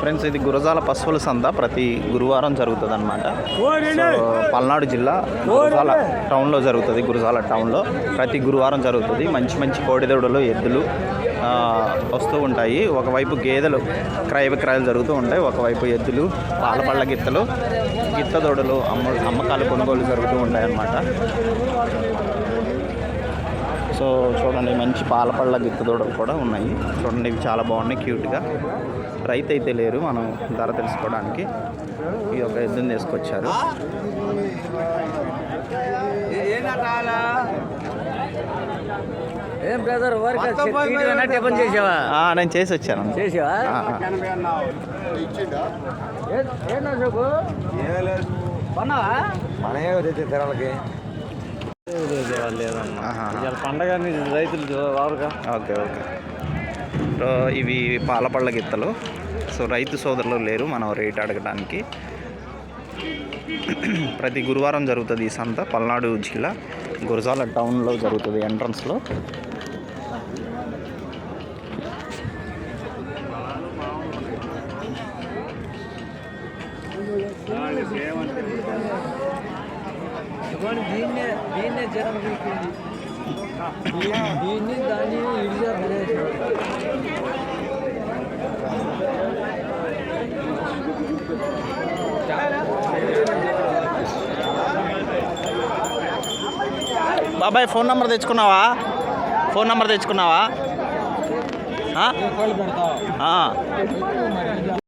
Friends, ఇది గురజాల పశువుల సంత ప్రతి గురువారం జరుగుతుంది అనమాట. పల్నాడు జిల్లా గురజాల టౌన్లో జరుగుతుంది. గురజాల టౌన్లో ప్రతి గురువారం జరుగుతుంది. మంచి మంచి కోడిదూడలు, ఎద్దులు వస్తూ ఉంటాయి. ఒకవైపు గేదెలు క్రయ విక్రయాలు జరుగుతూ ఉంటాయి, ఒకవైపు ఎద్దులు, పాలపళ్ళ గిత్తలు, గిత్తదూడలు అమ్మకాలు కొనుగోలు జరుగుతూ ఉంటాయి అన్నమాట. సో చూడండి, మంచి పాలపళ్ళ గిత్తదూడలు కూడా ఉన్నాయి. చూడండి, ఇవి చాలా బాగున్నాయి, క్యూట్గా. రైతు అయితే లేరు, మనం ధర తెలుసుకోవడానికి ఈ ఒక ఎద్దుని తీసుకొచ్చారు. నేను చేసి వచ్చాను. పండగ రైతులు వారుగా. Okay okay. సో ఇవి పాలపళ్ళ గిత్తలు. సో రైతు సోదరులు లేరు మనం రేట్ అడగడానికి. ప్రతి గురువారం జరుగుతుంది ఈ సంత. పల్నాడు జిల్లా గురజాల టౌన్లో జరుగుతుంది, ఎంట్రన్స్లో. బాబాయ్, ఫోన్ నెంబర్ తెచ్చుకున్నావా? Phone number తెచ్చుకున్నావా?